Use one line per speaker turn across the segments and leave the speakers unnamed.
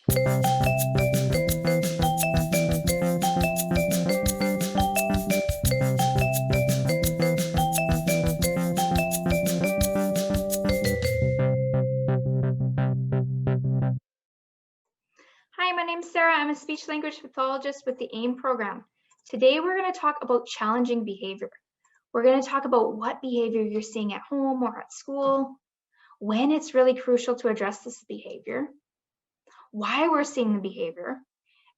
Hi, my name's Sarah. I'm a speech language pathologist with the AIM program. Today, we're going to talk about challenging behavior. We're going to talk about what behavior you're seeing at home or at school, when it's really crucial to address this behavior, why we're seeing the behavior,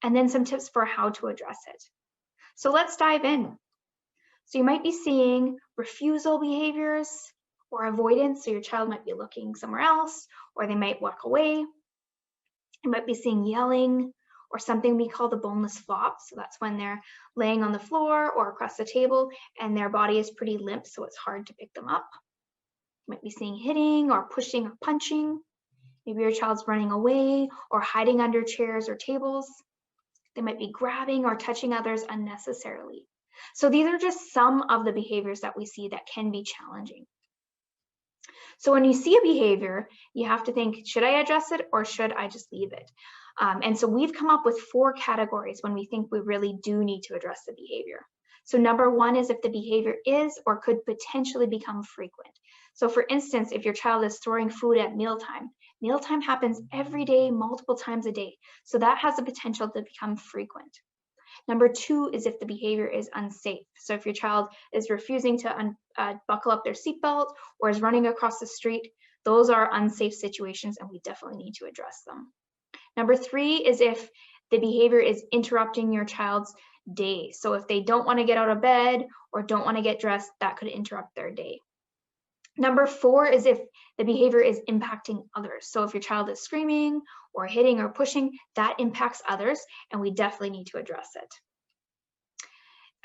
and then some tips for how to address it. So let's dive in. So you might be seeing refusal behaviors or avoidance. So your child might be looking somewhere else, or they might walk away. You might be seeing yelling or something we call the boneless flop. So that's when they're laying on the floor or across the table and their body is pretty limp, so it's hard to pick them up. You might be seeing hitting or pushing or punching. Maybe your child's running away or hiding under chairs or tables. They might be grabbing or touching others unnecessarily. So these are just some of the behaviors that we see that can be challenging. So when you see a behavior, you have to think, should I address it or should I just leave it? And so we've come up with 4 categories when we think we really do need to address the behavior. So number 1 is if the behavior is or could potentially become frequent. So for instance, if your child is throwing food at mealtime happens every day, multiple times a day. So that has the potential to become frequent. Number 2 is if the behavior is unsafe. So if your child is refusing to buckle up their seatbelt or is running across the street, those are unsafe situations and we definitely need to address them. Number 3 is if the behavior is interrupting your child's day. So if they don't want to get out of bed or don't want to get dressed, that could interrupt their day. Number 4 is if the behavior is impacting others. So if your child is screaming or hitting or pushing, that impacts others, and we definitely need to address it.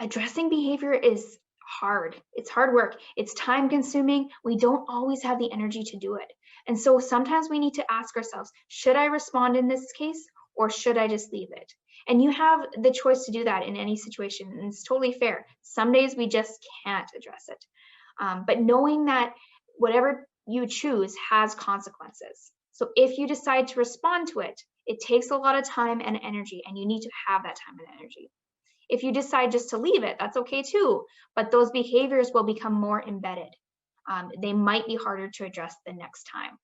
Addressing behavior is hard. It's hard work. It's time consuming. We don't always have the energy to do it. And so sometimes we need to ask ourselves, should I respond in this case or should I just leave it? And you have the choice to do that in any situation, and it's totally fair. Some days we just can't address it. But knowing that whatever you choose has consequences. So if you decide to respond to it, it takes a lot of time and energy, and you need to have that time and energy. If you decide just to leave it, that's okay too, but those behaviors will become more embedded. They might be harder to address the next time.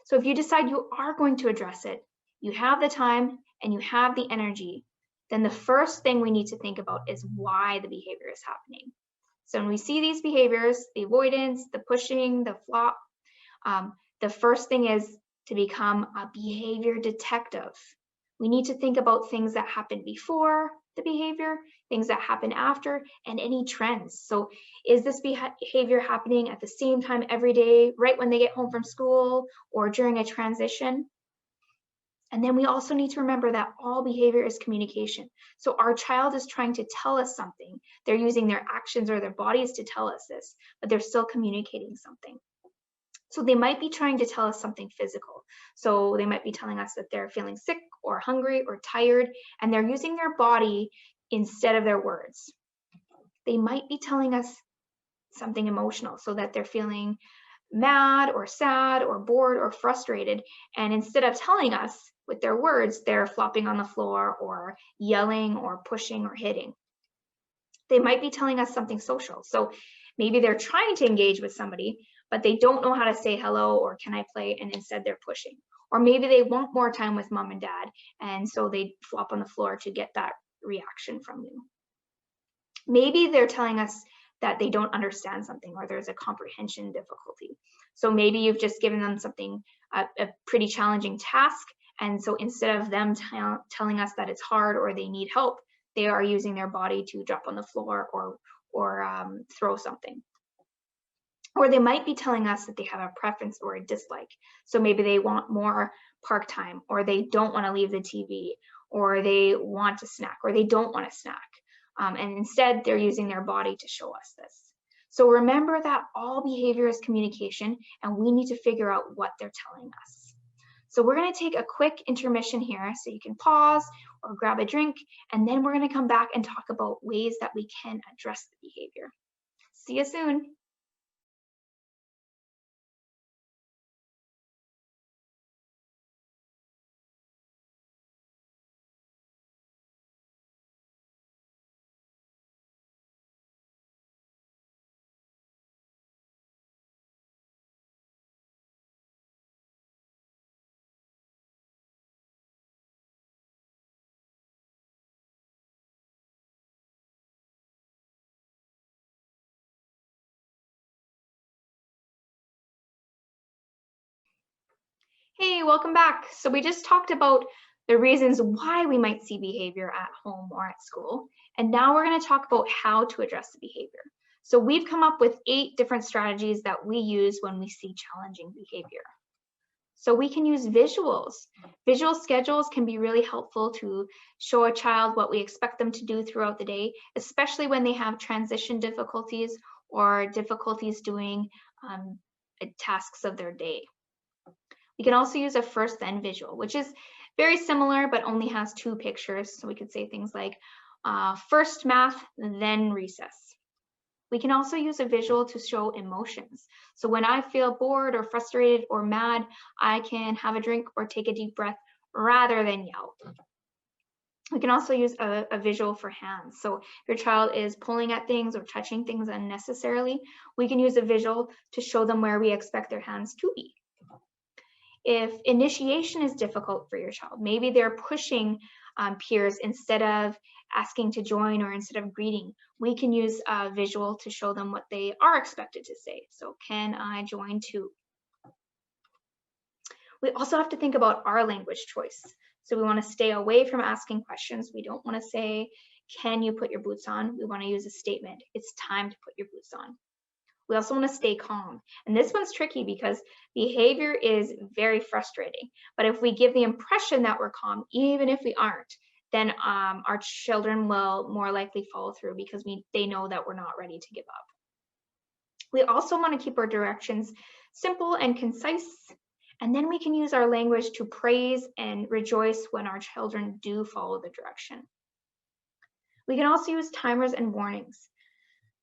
So if you decide you are going to address it, you have the time and you have the energy, then the first thing we need to think about is why the behavior is happening. So when we see these behaviors, the avoidance, the pushing, the flop, the first thing is to become a behavior detective. We need to think about things that happened before the behavior, things that happen after, and any trends. So is this behavior happening at the same time every day, right when they get home from school, or during a transition? And then we also need to remember that all behavior is communication. So our child is trying to tell us something. They're using their actions or their bodies to tell us this, but they're still communicating something. So they might be trying to tell us something physical. So they might be telling us that they're feeling sick or hungry or tired, and they're using their body instead of their words. They might be telling us something emotional, so that they're feeling mad or sad or bored or frustrated. And instead of telling us with their words, they're flopping on the floor or yelling or pushing or hitting. They might be telling us something social. So maybe they're trying to engage with somebody, but they don't know how to say hello or can I play, and instead they're pushing. Or maybe they want more time with mom and dad, and so they flop on the floor to get that reaction from you. Maybe they're telling us that they don't understand something or there's a comprehension difficulty. So maybe you've just given them something, a pretty challenging task, and so instead of them telling us that it's hard or they need help, they are using their body to drop on the floor or throw something. Or they might be telling us that they have a preference or a dislike. So maybe they want more park time, or they don't want to leave the TV, or they want a snack, or they don't want a snack. And instead, they're using their body to show us this. So remember that all behavior is communication, and we need to figure out what they're telling us. So we're going to take a quick intermission here, so you can pause or grab a drink, and then we're going to come back and talk about ways that we can address the behavior. See you soon. Hey, welcome back. So we just talked about the reasons why we might see behavior at home or at school. And now we're going to talk about how to address the behavior. So we've come up with 8 different strategies that we use when we see challenging behavior. So we can use visuals. Visual schedules can be really helpful to show a child what we expect them to do throughout the day, especially when they have transition difficulties or difficulties doing tasks of their day. We can also use a first then visual, which is very similar, but only has 2 pictures. So we could say things like first math, then recess. We can also use a visual to show emotions. So when I feel bored or frustrated or mad, I can have a drink or take a deep breath rather than yell. We can also use a visual for hands. So if your child is pulling at things or touching things unnecessarily, we can use a visual to show them where we expect their hands to be. If initiation is difficult for your child, maybe they're pushing peers instead of asking to join or instead of greeting, we can use a visual to show them what they are expected to say. So, can I join too? We also have to think about our language choice. So we want to stay away from asking questions. We don't want to say, can you put your boots on? We want to use a statement. It's time to put your boots on. We also want to stay calm. And this one's tricky because behavior is very frustrating. But if we give the impression that we're calm, even if we aren't, then our children will more likely follow through because they know that we're not ready to give up. We also want to keep our directions simple and concise. And then we can use our language to praise and rejoice when our children do follow the direction. We can also use timers and warnings.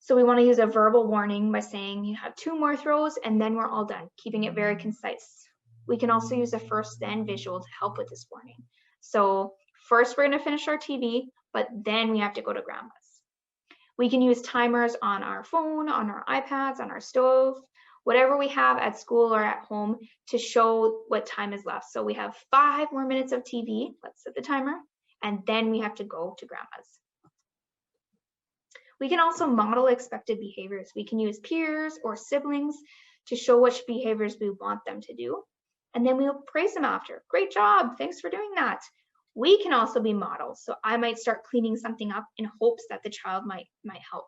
So we want to use a verbal warning by saying you have 2 more throws and then we're all done, keeping it very concise. We can also use a first then visual to help with this warning. So first we're going to finish our TV, but then we have to go to grandma's. We can use timers on our phone, on our iPads, on our stove, whatever we have at school or at home to show what time is left. So we have 5 more minutes of TV, let's set the timer, and then we have to go to grandma's. We can also model expected behaviors. We can use peers or siblings to show which behaviors we want them to do. And then we'll praise them after. Great job, thanks for doing that. We can also be models. So I might start cleaning something up in hopes that the child might help.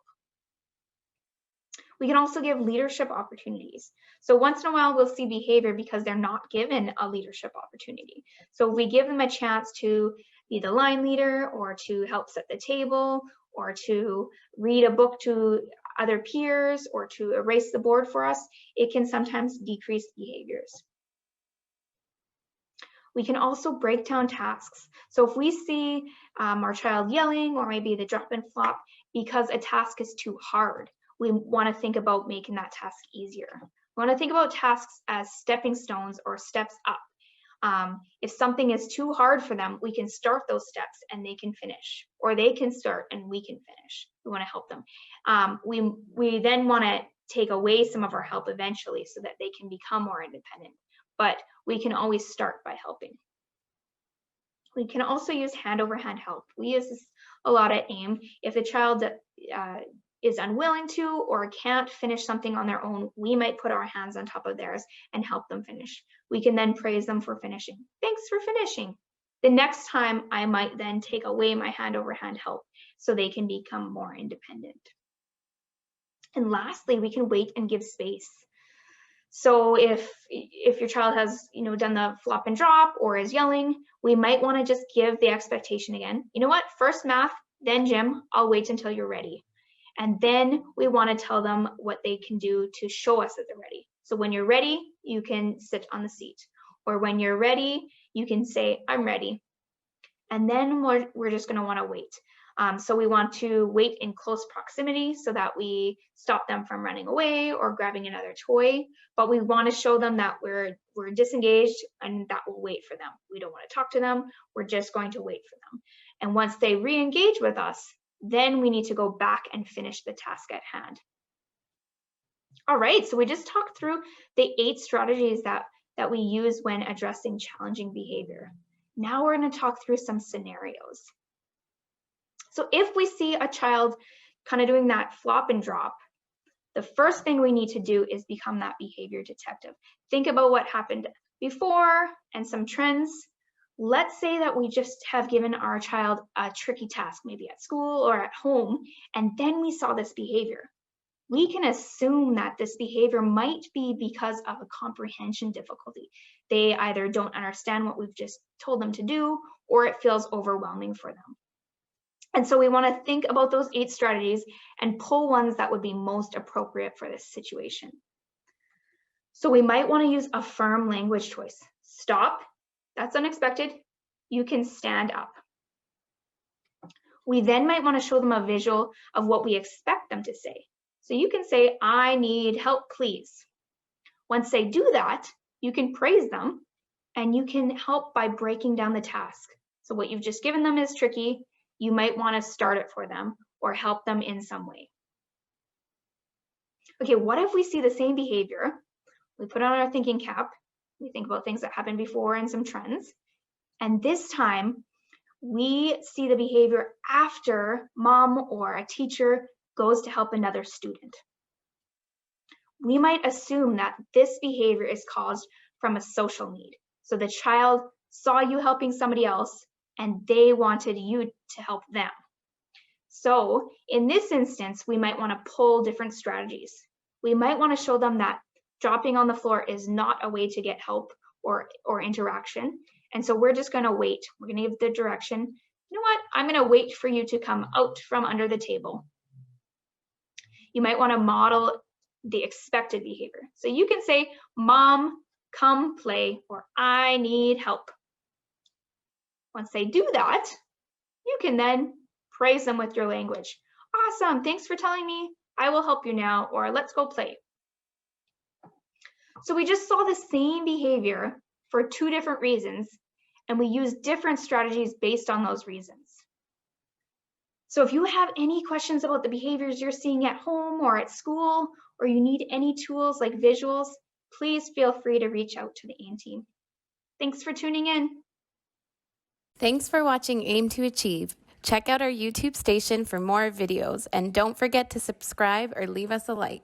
We can also give leadership opportunities. So once in a while, we'll see behavior because they're not given a leadership opportunity. So if we give them a chance to be the line leader or to help set the table or to read a book to other peers or to erase the board for us, it can sometimes decrease behaviors. We can also break down tasks. So if we see our child yelling or maybe the drop and flop because a task is too hard, we want to think about making that task easier. We want to think about tasks as stepping stones or steps up. If something is too hard for them, we can start those steps and they can finish, or they can start and we can finish. We want to help them. We then want to take away some of our help eventually so that they can become more independent, but we can always start by helping. We can also use hand over hand help. We use this a lot at AIM. If the child is unwilling to or can't finish something on their own, we might put our hands on top of theirs and help them finish. We can then praise them for finishing. Thanks for finishing. The next time I might then take away my hand over hand help so they can become more independent. And lastly, we can wait and give space. So if your child has done the flop and drop or is yelling, we might want to just give the expectation again. You know what? First math, then gym. I'll wait until you're ready. And then we want to tell them what they can do to show us that they're ready. So when you're ready, you can sit on the seat. Or when you're ready, you can say, I'm ready. And then we're just going to want to wait. So we want to wait in close proximity so that we stop them from running away or grabbing another toy. But we want to show them that we're disengaged and that we'll wait for them. We don't want to talk to them. We're just going to wait for them. And once they re-engage with us, then we need to go back and finish the task at hand. All right, so we just talked through the 8 strategies that we use when addressing challenging behavior. Now we're going to talk through some scenarios. So if we see a child kind of doing that flop and drop, the first thing we need to do is become that behavior detective. Think about what happened before and some trends. Let's say that we just have given our child a tricky task, maybe at school or at home, and then we saw this behavior. We can assume that this behavior might be because of a comprehension difficulty. They either don't understand what we've just told them to do, or it feels overwhelming for them. And so we want to think about those 8 strategies and pull ones that would be most appropriate for this situation. So we might want to use a firm language choice. Stop. That's unexpected. You can stand up. We then might want to show them a visual of what we expect them to say. So you can say, I need help, please. Once they do that, you can praise them and you can help by breaking down the task. So what you've just given them is tricky. You might want to start it for them or help them in some way. Okay, what if we see the same behavior? We put on our thinking cap. We think about things that happened before and some trends. And this time, we see the behavior after mom or a teacher goes to help another student. We might assume that this behavior is caused from a social need. So the child saw you helping somebody else and they wanted you to help them. So in this instance, we might want to pull different strategies. We might want to show them that dropping on the floor is not a way to get help or interaction. And so we're just going to wait. We're going to give the direction. You know what? I'm going to wait for you to come out from under the table. You might want to model the expected behavior. So you can say, Mom, come play, or I need help. Once they do that, you can then praise them with your language. Awesome, thanks for telling me. I will help you now, or let's go play. So we just saw the same behavior for 2 different reasons, and we use different strategies based on those reasons. So if you have any questions about the behaviors you're seeing at home or at school, or you need any tools like visuals, please feel free to reach out to the AIM team. Thanks for tuning in.
Thanks for watching Aim to Achieve. Check out our YouTube station for more videos, and don't forget to subscribe or leave us a like.